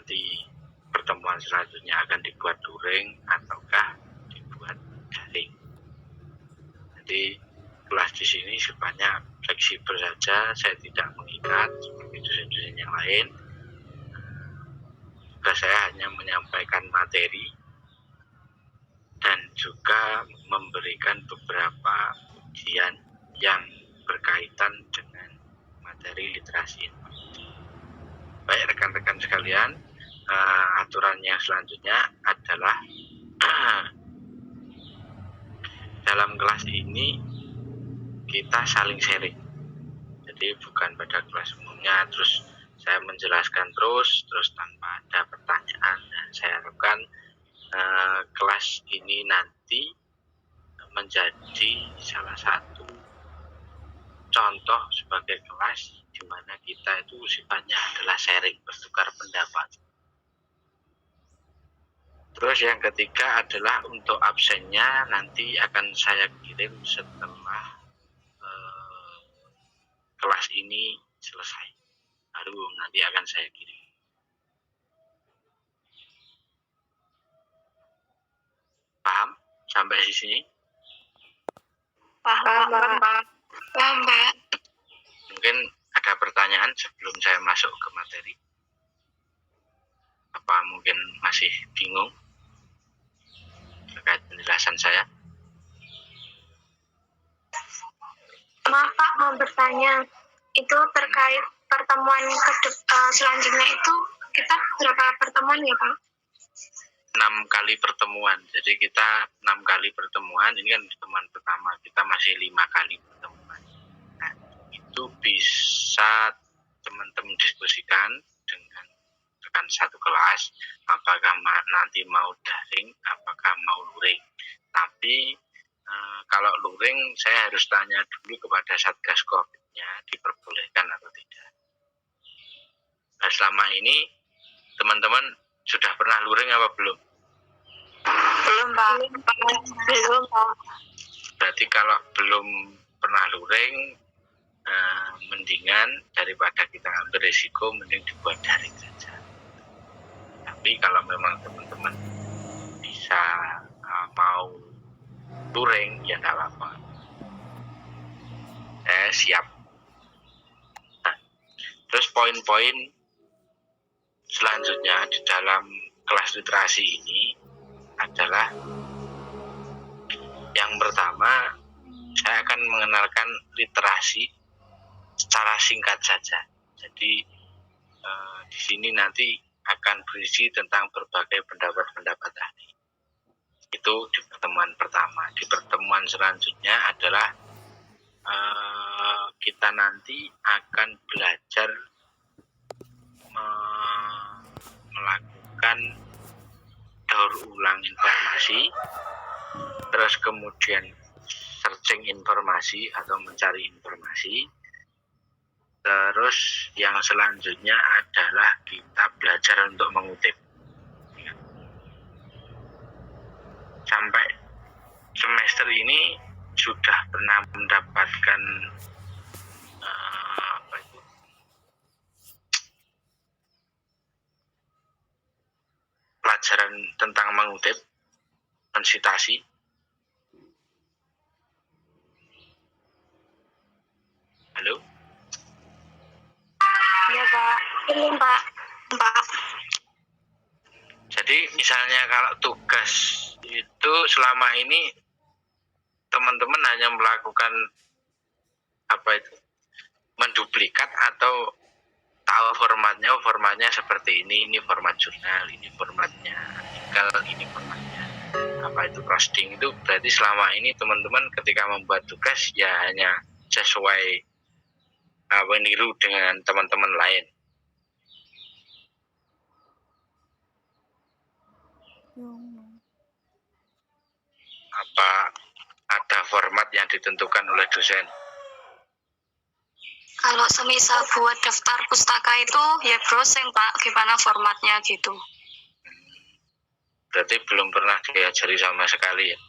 nanti pertemuan selanjutnya akan dibuat luring ataukah dibuat daring. Jadi kelas di sini sifatnya fleksibel saja, saya tidak mengikat seperti dosen-dosen yang lain. Tugas saya hanya menyampaikan materi dan juga memberikan beberapa ujian yang berkaitan dengan materi literasi informasi. Baik rekan-rekan sekalian, aturan yang selanjutnya adalah dalam kelas ini kita saling sharing. Jadi bukan pada kelas umumnya terus saya menjelaskan terus tanpa ada pertanyaan. Nah, saya harapkan kelas ini nanti menjadi salah satu contoh sebagai kelas di mana kita itu sifatnya adalah sharing, bertukar pendapat. Terus yang ketiga adalah untuk absennya nanti akan saya kirim setelah kelas ini selesai. Baru nanti akan saya kirim. Paham sampai di sini? Paham, Pak. Mungkin ada pertanyaan sebelum saya masuk ke materi? Apa mungkin masih bingung terkait penjelasan saya? Maaf Pak, mau bertanya. Itu terkait pertemuan selanjutnya itu kita berapa pertemuan ya Pak? 6 kali pertemuan. Jadi kita 6 kali pertemuan. Ini kan pertemuan pertama. Kita masih 5 kali pertemuan. Nah, itu bisa teman-teman diskusikan dengan rekan satu kelas. Apakah nanti mau daring, apakah mau luring. Tapi kalau luring, saya harus tanya dulu kepada Satgas COVID-nya, diperbolehkan atau tidak. Nah, selama ini teman-teman sudah pernah luring apa belum? Belum Pak. Belum Pak. Berarti kalau belum pernah luring, mendingan daripada kita ambil risiko, mending dibuat daring saja. Tapi kalau memang teman-teman bisa mau luring, ya nggak apa-apa. Saya siap. Nah, terus poin-poin selanjutnya di dalam kelas literasi ini adalah yang pertama, saya akan mengenalkan literasi secara singkat saja. Jadi di sini nanti akan berisi tentang berbagai pendapat-pendapat ahli. Itu di pertemuan pertama. Di pertemuan selanjutnya adalah kita nanti akan belajar melakukan daur ulang informasi, terus kemudian searching informasi atau mencari informasi. Terus yang selanjutnya adalah kita belajar untuk mengutip. Sampai semester ini sudah pernah mendapatkan pelajaran tentang mengutip, mensitasi. Halo? Iya Pak. Belum Pak. Jadi misalnya kalau tugas itu selama ini teman-teman hanya melakukan menduplikat atau tahu formatnya seperti ini format jurnal, ini formatnya artikel, ini formatnya roasting. Itu berarti selama ini teman-teman ketika membuat tugas ya hanya sesuai niru dengan teman-teman lain. Apa ada format yang ditentukan oleh dosen? Kalau semisal buat daftar pustaka itu ya browsing Pak, gimana formatnya gitu. Berarti belum pernah diajari sama sekali ya?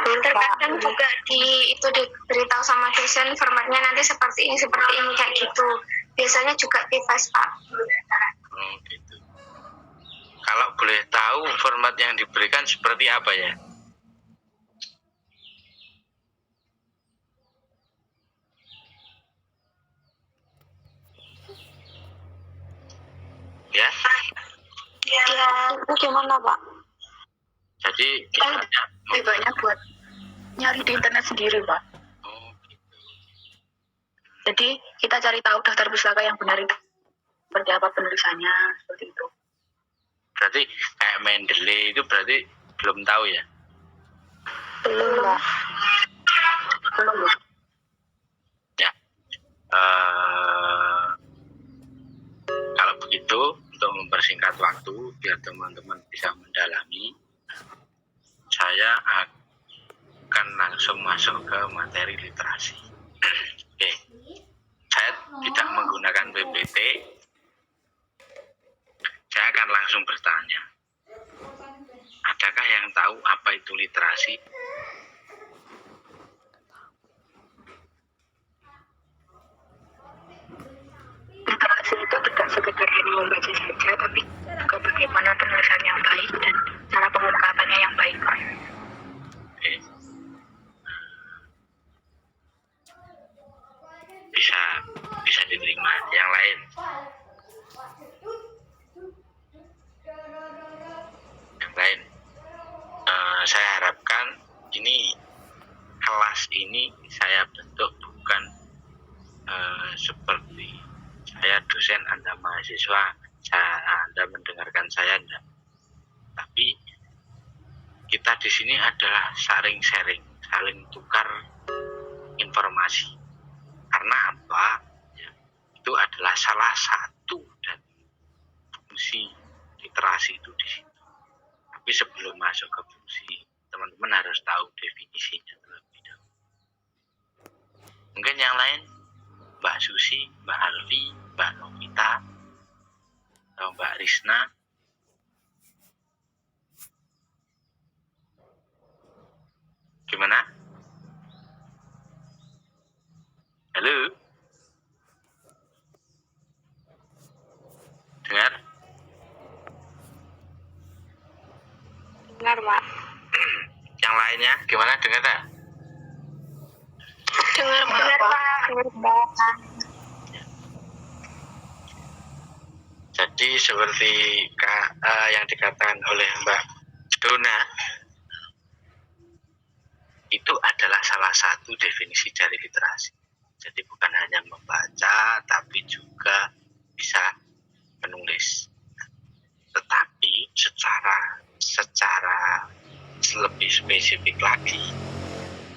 Terkadang juga diberitahu sama dosen formatnya nanti seperti ini kayak gitu. Biasanya juga bebas Pak. Oh gitu. Kalau boleh tahu format yang diberikan seperti apa ya? Ya, Itu gimana Pak? jadi kita Banyak buat nyari di internet sendiri, Pak. oh, Jadi kita cari tahu daftar pustaka yang benar itu seperti apa penulisannya, seperti itu. berarti kayak Mendeley itu berarti belum tahu ya? Belum Pak. Belum, Pak. Ya. Kalau begitu untuk mempersingkat waktu biar teman-teman bisa mendalami, saya akan langsung masuk ke materi literasi. Oke, saya tidak menggunakan PPT. Saya akan langsung bertanya. Adakah yang tahu apa itu literasi? Literasi itu tidak sekedar hanya membaca saja, tapi juga bagaimana penulisan yang baik dan cara pengungkapannya yang baik, Pak. Oke. Bisa diterima. Yang lain? Yang lain? Saya harapkan ini kelas ini saya bentuk bukan seperti saya dosen, Anda mahasiswa, Anda mendengarkan saya, enggak. Tapi kita di sini adalah saling sharing, saling tukar informasi. Karena apa? Ya, itu adalah salah satu dari fungsi literasi itu di situ. Tapi sebelum masuk ke fungsi, teman-teman harus tahu definisinya terlebih dahulu. Mungkin yang lain, Mbak Susi, Mbak Alfi, Mbak Novita, atau Mbak Risna. Gimana? Halo? Dengar? Dengar Pak. Yang lainnya gimana? Dengar tak? Dengar Pak. Dengar Pak. Jadi seperti yang dikatakan oleh Mbak Dona, itu adalah salah satu definisi dari literasi. Jadi bukan hanya membaca, tapi juga bisa menulis. Tetapi secara lebih spesifik lagi,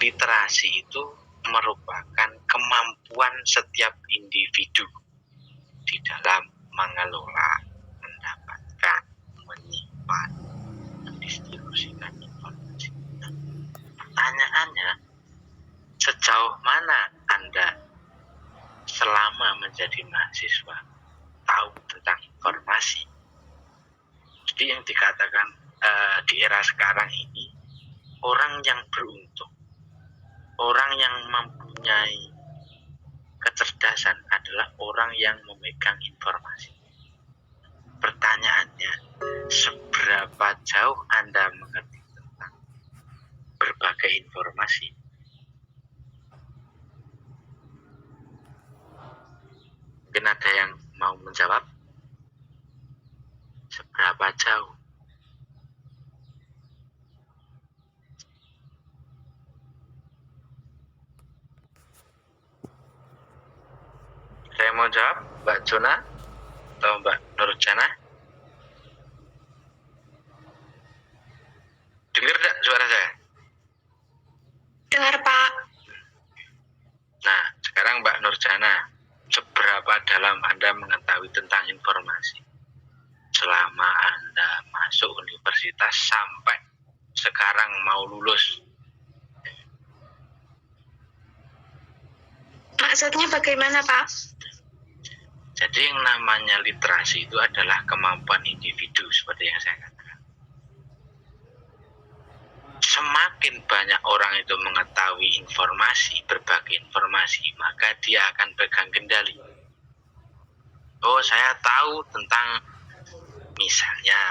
literasi itu merupakan kemampuan setiap individu di dalam mengelola, mendapatkan, menyimpan, mendistribusikan informasi. Pertanyaannya, sejauh mana Anda selama menjadi mahasiswa tahu tentang informasi? Jadi yang dikatakan di era sekarang ini, orang yang beruntung, orang yang mempunyai kecerdasan adalah orang yang memegang informasi. Pertanyaannya, seberapa jauh Anda mengerti tentang berbagai informasi? Mungkin ada yang mau menjawab? Seberapa jauh? Saya mau jawab, Mbak Jona atau Mbak Nurjana? Dengar tidak suara saya? Dengar Pak. Nah, sekarang Mbak Nurjana, seberapa dalam Anda mengetahui tentang informasi selama Anda masuk universitas sampai sekarang mau lulus? Maksudnya bagaimana Pak? Jadi yang namanya literasi itu adalah kemampuan individu seperti yang saya katakan. Semakin banyak orang itu mengetahui informasi, berbagai informasi, maka dia akan pegang kendali. Oh, saya tahu tentang Misalnya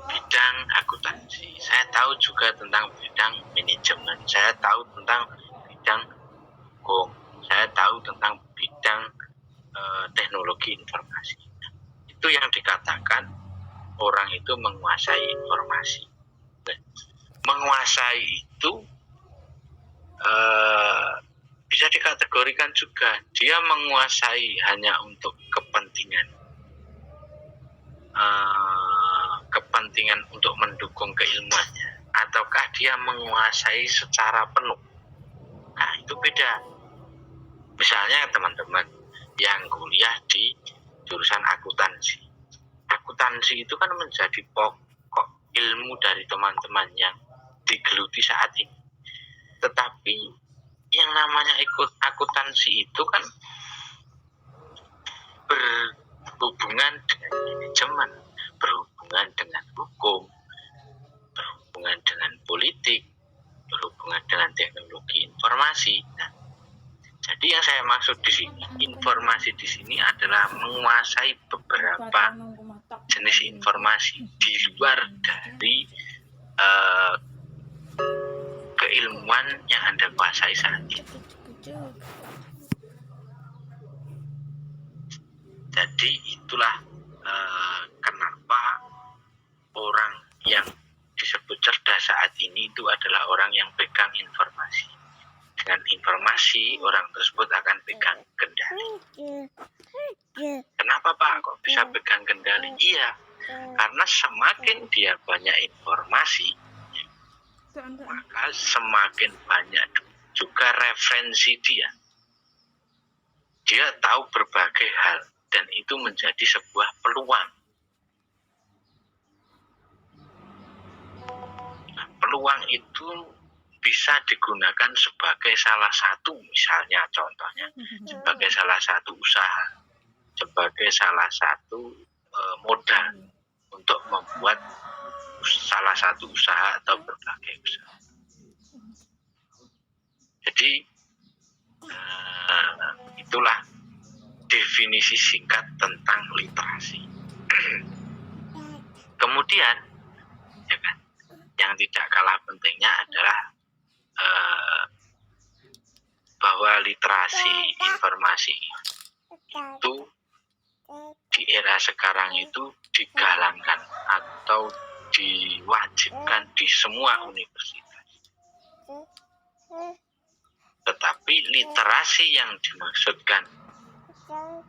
bidang akuntansi, saya tahu juga tentang bidang manajemen, saya tahu tentang bidang hukum, saya tahu tentang bidang teknologi informasi. Itu yang dikatakan orang itu menguasai informasi. Menguasai itu bisa dikategorikan juga dia menguasai hanya untuk kepentingan untuk mendukung keilmuannya, ataukah dia menguasai secara penuh. Nah, itu beda. Misalnya teman-teman yang kuliah di jurusan akuntansi itu kan menjadi pokok ilmu dari teman-teman yang digeluti saat ini. Tetapi yang namanya akuntansi itu kan berhubungan dengan manajemen, berhubungan dengan hukum, berhubungan dengan politik, berhubungan dengan teknologi informasi. Nah, jadi yang saya maksud di sini, informasi di sini adalah menguasai beberapa jenis informasi di luar dari keilmuan yang Anda kuasai saat ini. Jadi itulah kenapa orang yang disebut cerdas saat ini itu adalah orang yang pegang informasi. Dengan informasi, orang tersebut akan pegang kendali. Kenapa Pak kok bisa pegang kendali? Iya, karena semakin dia banyak informasi, maka semakin banyak juga referensi dia. Dia tahu berbagai hal, dan itu menjadi sebuah peluang. Nah, peluang itu bisa digunakan sebagai salah satu, misalnya contohnya, sebagai salah satu usaha, sebagai salah satu modal untuk membuat salah satu usaha atau berbagai usaha. Jadi itulah definisi singkat tentang literasi. Kemudian, ya kan, yang tidak kalah pentingnya adalah bahwa literasi informasi itu di era sekarang itu digalangkan atau diwajibkan di semua universitas. Tetapi literasi yang dimaksudkan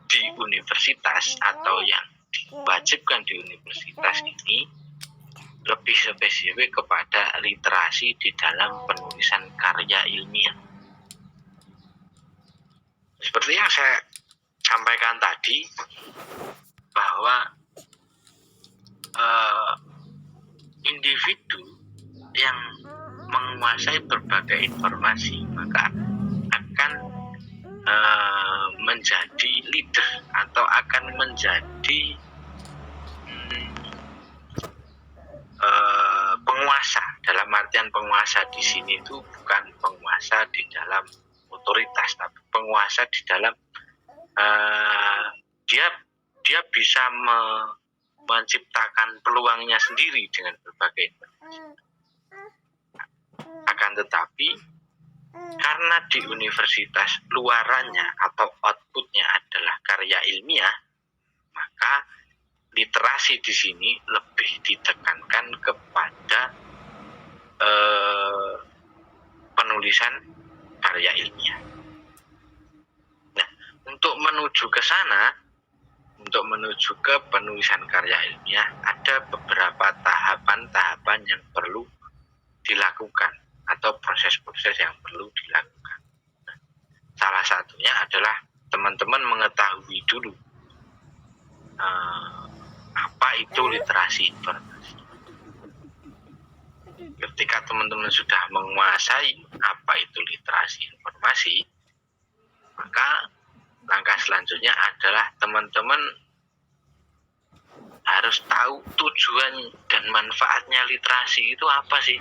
di universitas atau yang diwajibkan di universitas ini lebih spesifik kepada literasi di dalam penulisan karya ilmiah. Seperti yang saya sampaikan tadi, bahwa individu yang menguasai berbagai informasi maka akan menjadi leader atau akan menjadi penguasa. Dalam artian penguasa di sini itu bukan penguasa di dalam otoritas, tapi penguasa di dalam dia bisa menciptakan peluangnya sendiri dengan berbagai informasi. Akan tetapi karena di universitas luarannya atau outputnya adalah karya ilmiah, maka literasi di sini lebih ditekankan kepada penulisan karya ilmiah. Nah, untuk menuju ke sana, untuk menuju ke penulisan karya ilmiah, ada beberapa tahapan-tahapan yang perlu dilakukan atau proses-proses yang perlu dilakukan. Nah, salah satunya adalah teman-teman mengetahui dulu apa itu literasi informasi. Ketika teman-teman sudah menguasai apa itu literasi informasi, maka langkah selanjutnya adalah teman-teman harus tahu tujuan dan manfaatnya literasi itu apa sih?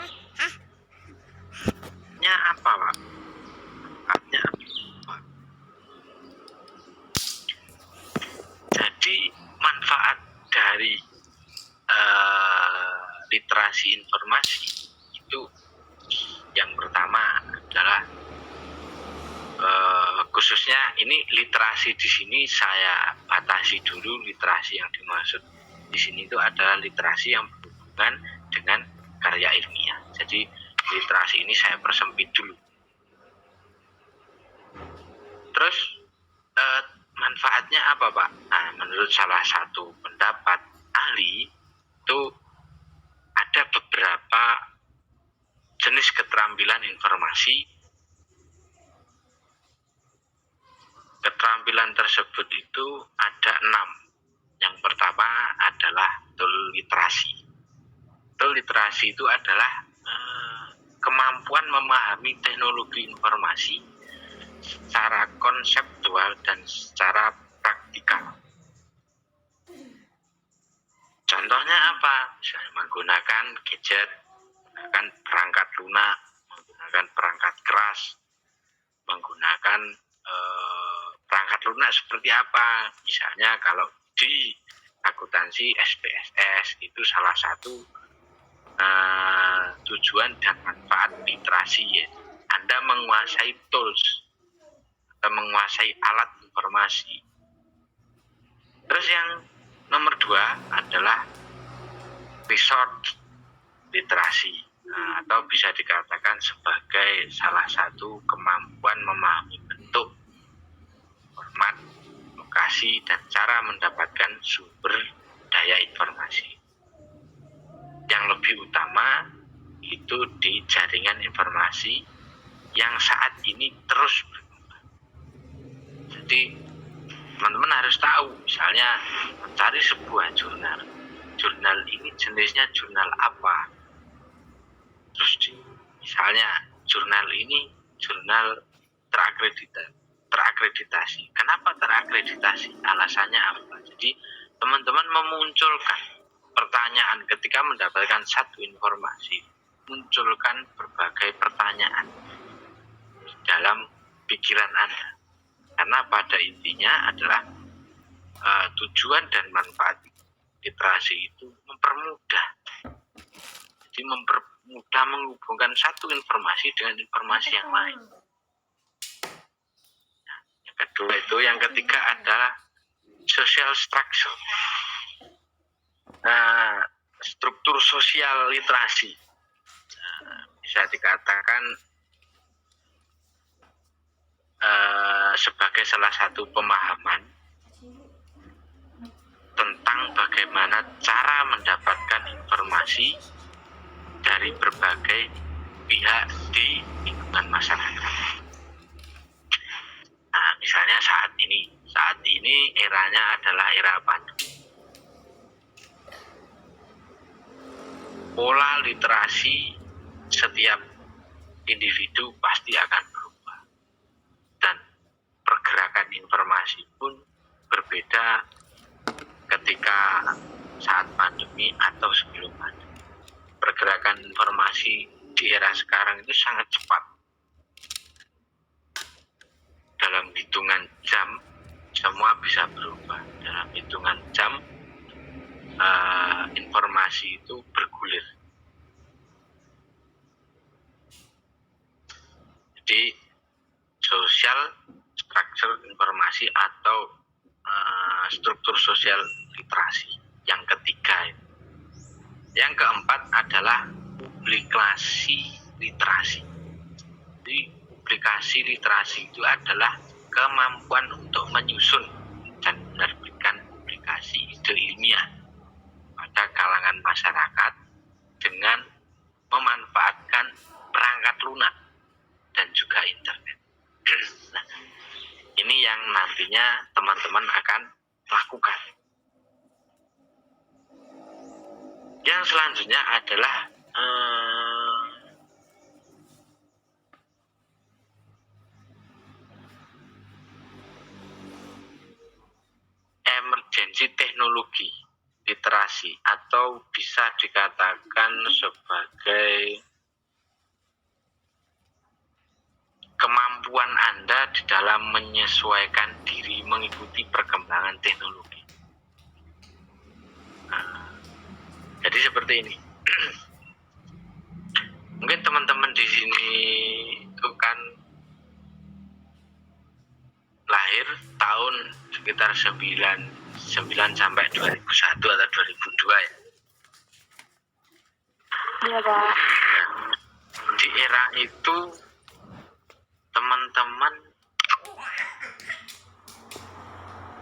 Apa, Pak? Manfaatnya apa? Jadi manfaat dari literasi informasi itu yang pertama adalah khususnya ini literasi di sini saya batasi dulu. Literasi yang dimaksud di sini itu adalah literasi yang berhubungan dengan karya ilmiah. Jadi literasi ini saya persempit dulu. Terus manfaatnya apa, Pak? Nah, menurut salah satu pendapat ahli itu ada beberapa jenis keterampilan informasi. Keterampilan tersebut itu ada 6. Yang pertama adalah tool literasi. Tool literasi itu adalah kemampuan memahami teknologi informasi secara konseptual dan secara praktikal. Contohnya apa? Misalnya menggunakan gadget, menggunakan perangkat lunak, menggunakan perangkat keras, menggunakan perangkat lunak seperti apa. Misalnya kalau di akuntansi SPSS itu salah satu tujuan dan manfaat literasi, ya. Anda menguasai tools atau menguasai alat informasi. Terus yang nomor 2 adalah resource literasi, atau bisa dikatakan sebagai salah satu kemampuan memahami bentuk, format, lokasi, dan cara mendapatkan sumber daya informasi. Yang lebih utama itu di jaringan informasi yang saat ini terus berkembang. Jadi teman-teman harus tahu, misalnya mencari sebuah jurnal. Jurnal ini jenisnya jurnal apa? Terus misalnya jurnal ini jurnal terakreditasi. Kenapa terakreditasi? Alasannya apa? Jadi teman-teman memunculkan pertanyaan ketika mendapatkan satu informasi, munculkan berbagai pertanyaan dalam pikiran Anda. Karena pada intinya adalah tujuan dan manfaat literasi itu mempermudah. Jadi mempermudah menghubungkan satu informasi dengan informasi yang lain. Nah, yang kedua itu, yang ketiga adalah social structure. Struktur sosial literasi. Bisa dikatakan sebagai salah satu pemahaman tentang bagaimana cara mendapatkan informasi dari berbagai pihak di lingkungan masyarakat. Nah, misalnya saat ini eranya adalah era pandemi. Pola literasi setiap individu pasti akan berubah, dan pergerakan informasi pun berbeda ketika saat pandemi atau sebelum pandemi. Pergerakan informasi di era sekarang itu sangat cepat. Dalam hitungan jam semua bisa berubah. Dalam hitungan jam informasi itu bergulir. Jadi social structure informasi atau struktur sosial literasi yang ketiga. Yang keempat adalah publikasi literasi. Jadi publikasi literasi itu adalah kemampuan untuk menyusun dan menerbitkan publikasi ide ilmiah pada kalangan masyarakat dengan memanfaatkan perangkat lunak dan juga internet. Nah, ini yang nantinya teman-teman akan lakukan. Yang selanjutnya adalah emergensi teknologi literasi, atau bisa dikatakan sebagai kemampuan Anda di dalam menyesuaikan diri mengikuti perkembangan teknologi. Jadi seperti ini. di sini itu kan lahir tahun sekitar 99 sampai 2001 atau 2002 ya. Iya, Pak. Di era itu teman-teman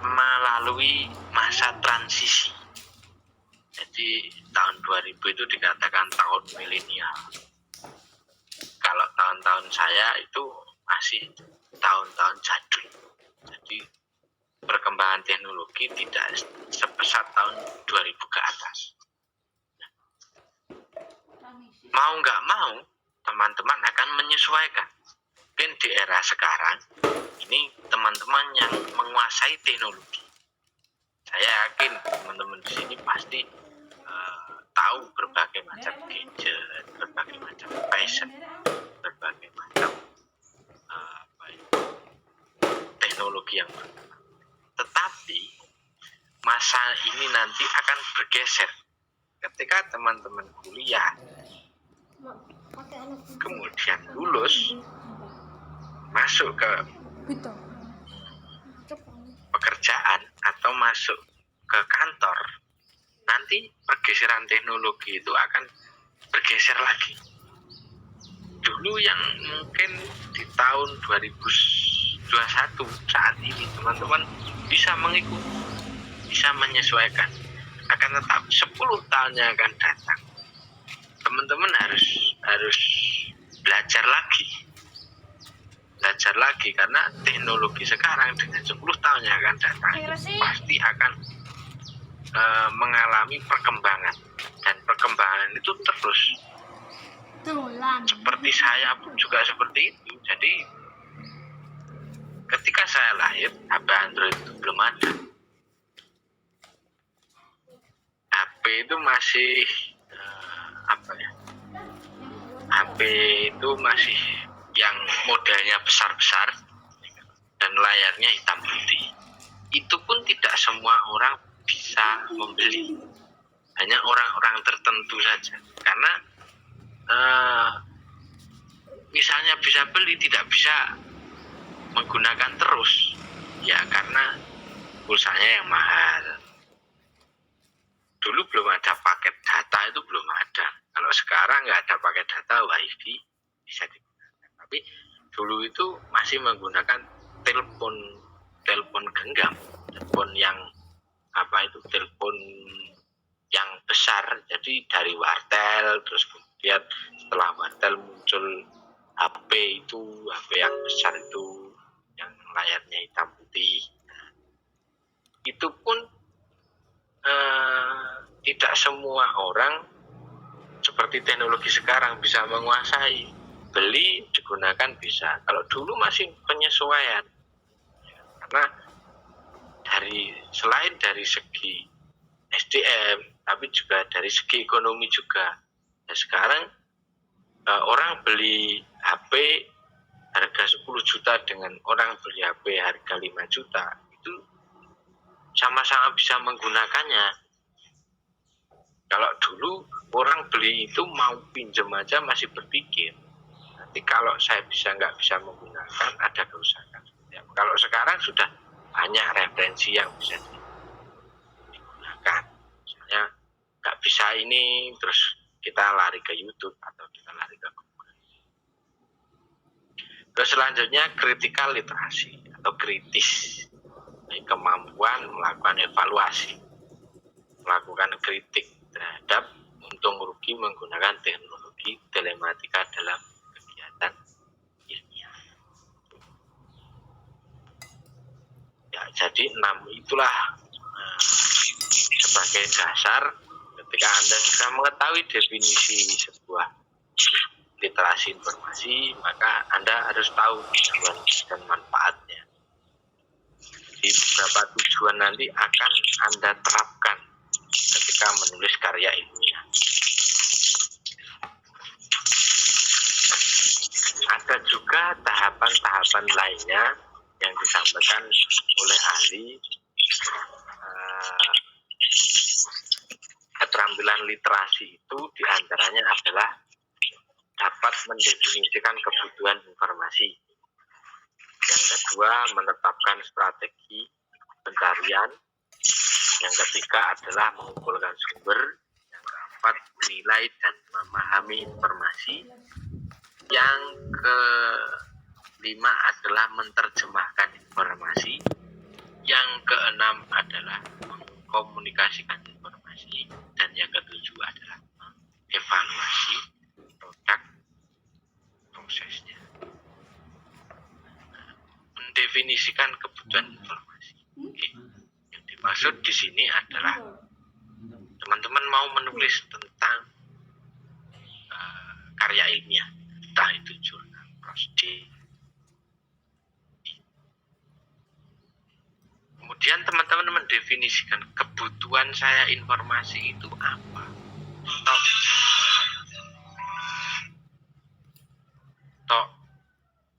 melalui masa transisi. Jadi tahun 2000 itu dikatakan tahun milenial. Kalau tahun-tahun saya itu masih tahun-tahun jadul. Jadi perkembangan teknologi tidak sebesar tahun 2000 ke atas. Mau nggak mau, teman-teman akan menyesuaikan. Mungkin di era sekarang, ini teman-teman yang menguasai teknologi. Saya yakin teman-teman di sini pasti tahu berbagai macam gadget, berbagai macam fashion, berbagai macam teknologi yang berkembang. Tetapi masa ini nanti akan bergeser ketika teman-teman kuliah kemudian lulus masuk ke pekerjaan atau masuk ke kantor, nanti pergeseran teknologi itu akan bergeser lagi. Dulu yang mungkin di tahun 2021 saat ini teman-teman bisa mengikuti, bisa menyesuaikan. Akan tetapi 10 tahun yang akan datang, teman-teman harus belajar lagi karena teknologi sekarang dengan 10 tahun yang akan datang pasti akan mengalami perkembangan, dan perkembangan itu terus. Seperti saya pun juga seperti itu. Jadi ketika saya lahir, HP Android itu belum ada. HP itu masih HP itu masih yang modelnya besar-besar dan layarnya hitam putih. Itu pun tidak semua orang bisa membeli, hanya orang-orang tertentu saja. Karena misalnya bisa beli, tidak bisa menggunakan terus, ya karena pulsanya yang mahal. Dulu belum ada paket data, itu belum ada. Kalau sekarang nggak ada paket data, wifi bisa digunakan. Tapi dulu itu masih menggunakan telepon genggam, telepon yang telepon yang besar. Jadi dari wartel, terus kemudian setelah wartel muncul HP yang besar itu, yang layarnya hitam putih. Itu pun tidak semua orang seperti teknologi sekarang bisa menguasai. Beli, digunakan bisa. Kalau dulu masih penyesuaian, karena selain dari segi SDM, tapi juga dari segi ekonomi juga. Nah, sekarang orang beli HP harga 10 juta dengan orang beli HP harga 5 juta, itu sama-sama bisa menggunakannya. Kalau dulu orang beli itu mau pinjam aja masih berpikir, nanti kalau saya nggak bisa menggunakan ada kerusakan. Ya, kalau sekarang sudah banyak referensi yang bisa digunakan. Misalnya nggak bisa ini, terus kita lari ke YouTube atau kita lari ke Google. Terus selanjutnya critical literasi atau kritis, kemampuan melakukan evaluasi, melakukan kritik terhadap untung rugi menggunakan teknologi telematika dalam kegiatan ilmiah. Ya, jadi 6 itulah sebagai dasar. Ketika Anda sudah mengetahui definisi sebuah literasi informasi, maka Anda harus tahu tujuan dan manfaatnya. Di beberapa tujuan nanti akan Anda terapkan ketika menulis karya ilmiah. Ada juga tahapan-tahapan lainnya yang disampaikan oleh ahli. Keterampilan literasi itu diantaranya adalah dapat mendefinisikan kebutuhan informasi. Yang kedua, menetapkan strategi pencarian. Yang ketiga adalah mengumpulkan sumber. Yang keempat, menilai dan memahami informasi. Yang kelima adalah menerjemahkan informasi. Yang keenam adalah mengkomunikasikan informasi. Dan yang ketujuh adalah evaluasi produk prosesnya. Mendefinisikan kebutuhan informasi. Oke. Yang dimaksud di sini adalah teman-teman mau menulis tentang karya ilmiah, entah itu jurnal, prosi. Kemudian teman-teman mendefinisikan kebutuhan saya informasi itu apa.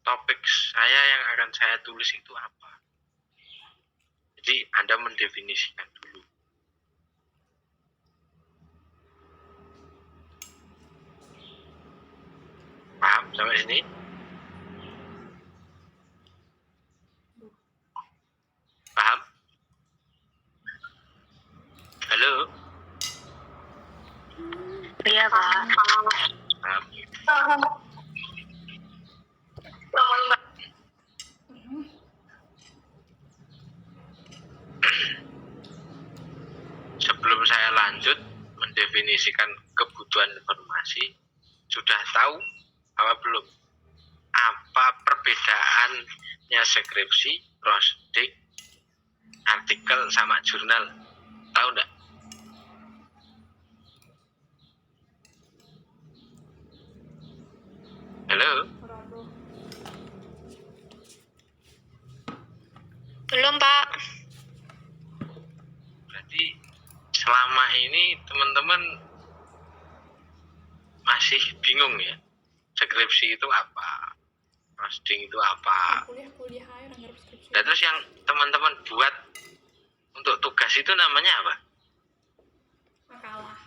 Topik saya yang akan saya tulis itu apa. Jadi Anda mendefinisikan dulu. Paham sampai sini? Paham? Halo? Iya, Pak. Paham? Sebelum saya lanjut mendefinisikan kebutuhan informasi, sudah tahu apa belum? Apa perbedaannya skripsi, prosedik, artikel sama jurnal? Tahu enggak? Halo? Belum, Pak. Berarti selama ini teman-teman masih bingung ya? Skripsi itu apa? Prosedik itu apa? Kuliah aja orang ngarep skripsi. Dan terus yang teman-teman buat untuk tugas itu namanya apa? Makalah.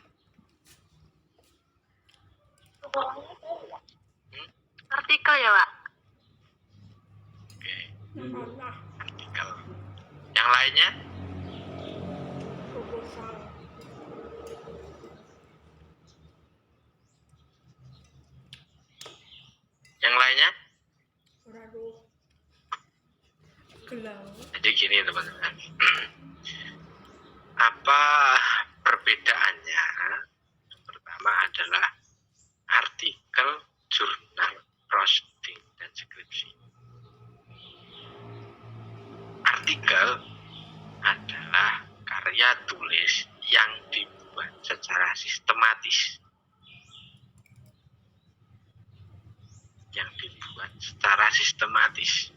Artikel ya, Pak? Oke, Makalah. artikel. Yang lainnya? Proposal. Yang lainnya? Waduh. Gelang. Jadi gini teman-teman. Apa perbedaannya? Yang pertama adalah artikel, jurnal, prosedik, dan skripsi. Artikel adalah karya tulis yang dibuat secara sistematis. Yang dibuat secara sistematis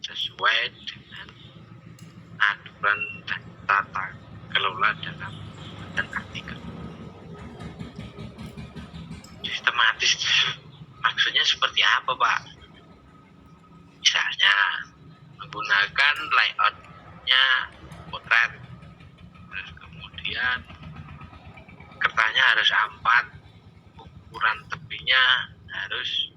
sesuai dengan aturan dan tata kelola dalam pembuatan artikel. Sistematis maksudnya seperti apa, Pak? Misalnya menggunakan layoutnya potret, terus kemudian kertasnya harus A4, ukuran tepinya harus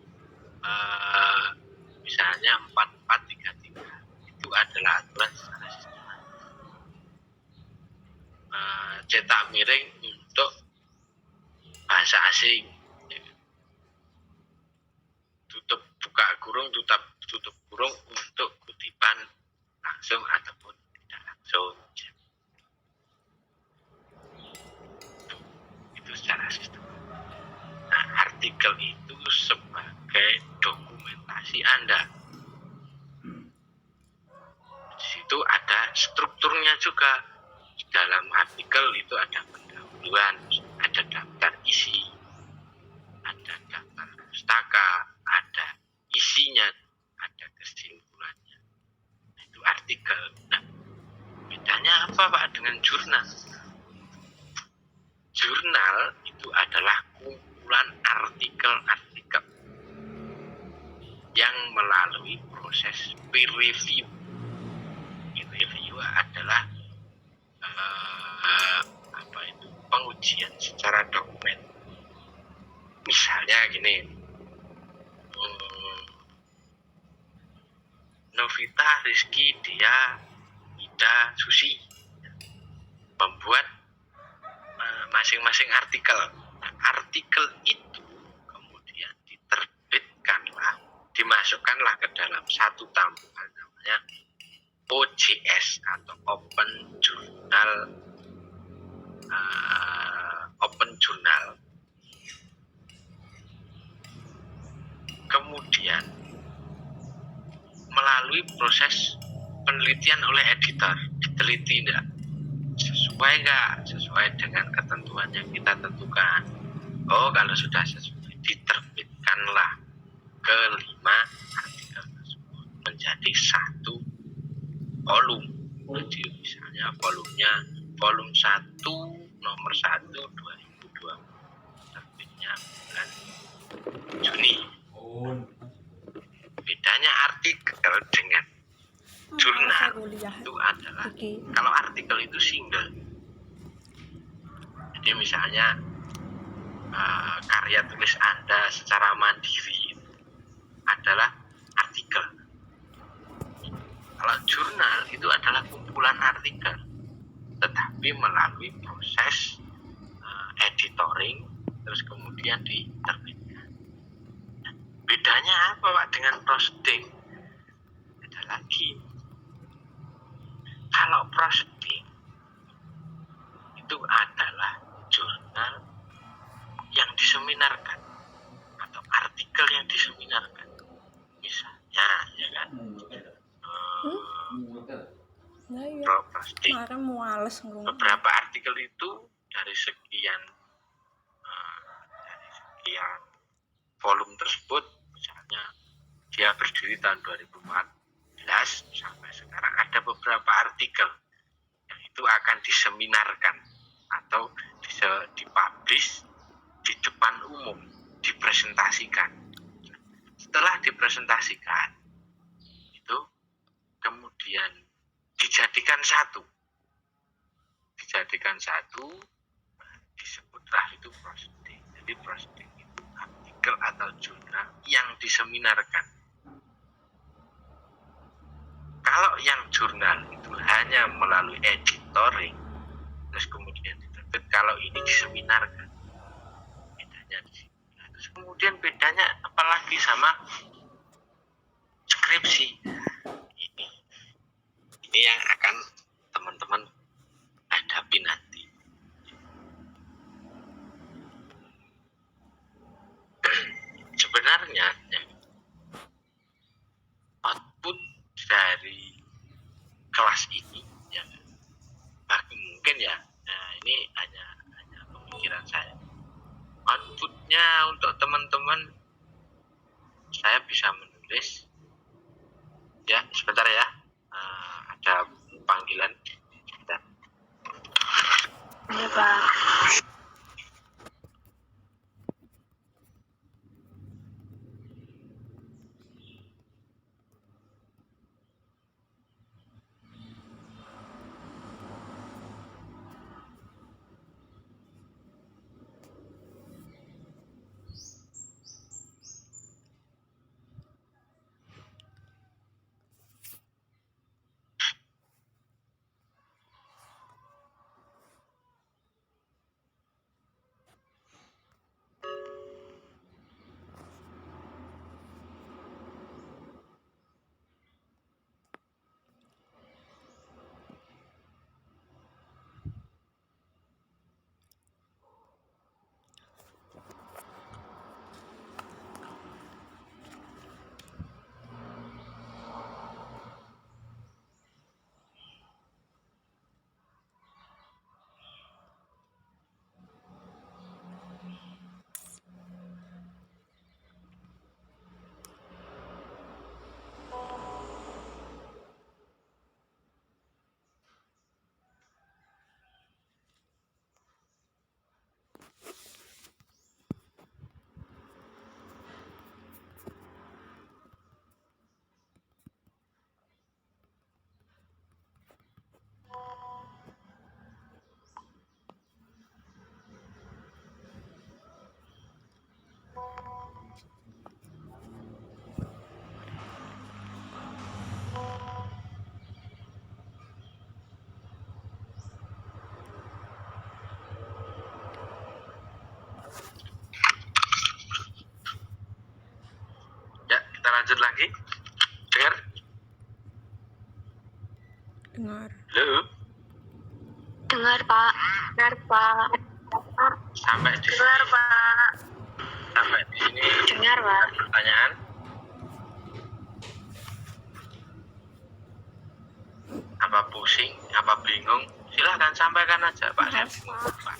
misalnya 4433. Itu adalah aturan secara sistematis. Cetak miring untuk bahasa asing, tutup buka kurung, tutup kurung untuk kutipan langsung ataupun tidak langsung. Itu secara sistem. Nah, artikel itu sebagai dokumentasi Anda. Di situ ada strukturnya juga. Dalam artikel itu ada pendahuluan, ada daftar isi, ada daftar pustaka, ada isinya, ada kesimpulannya. Itu artikel. Nah, bedanya apa, Pak, dengan jurnal? Jurnal itu adalah kumpulan artikel-artikel yang melalui proses peer review. Peer review adalah pengujian secara dokumen. Misalnya misalnya gini, hmm, Novita, Rizky, Dia, Ida, Susi membuat masing-masing artikel. Nah, artikel itu kemudian dimasukkanlah ke dalam satu tampungan namanya OJS atau Open Journal. Kemudian melalui proses penelitian oleh editor, diteliti enggak, sesuai dengan ketentuan yang kita tentukan. Oh, kalau sudah sesuai, diterbitkanlah kelima artikel tersebut menjadi satu volume. Jadi misalnya volumenya volume 1 nomor 1 2020, terbitnya bulan Juni. Bedanya artikel dengan jurnal itu adalah kalau artikel itu single. Jadi misalnya karya tulis Anda secara mandiri adalah artikel. Kalau jurnal itu adalah kumpulan artikel, tetapi melalui proses editoring terus kemudian diterbitkan. Bedanya apa Pak dengan proseding? Ada lagi. Kalau proseding itu adalah jurnal yang diseminarkan atau artikel yang diseminarkan. Misalnya, ya kan? Proseding. Beberapa artikel itu dari sekian volume tersebut, misalnya dia berdiri tahun 2014 sampai sekarang, ada beberapa artikel yang itu akan diseminarkan atau dipublish di depan umum, dipresentasikan. Setelah dipresentasikan, itu kemudian dijadikan satu, disebutlah itu proseding. Jadi proseding itu artikel atau jurnal yang diseminarkan. Kalau yang jurnal itu hanya melalui editoring, terus kemudian diterbit, kalau ini diseminarkan, bedanya di sini. Terus kemudian bedanya apalagi sama skripsi. Ini yang akan teman-teman hadapi nanti. Sebenarnya output dari kelas ini ya, mungkin ya, ini hanya pemikiran saya. Outputnya untuk teman-teman, saya bisa menulis ya, sebentar ya, ada panggilan. Ya Pak. Dengar? Dengar. Halo? Dengar, Pak. Dengar, Pak. Sampai di sini, Dengar, Pak. sampai di sini Dengar, Pak. pertanyaan. Apa pusing, apa bingung? Silahkan sampaikan aja Pak. Saya bingung, Pak.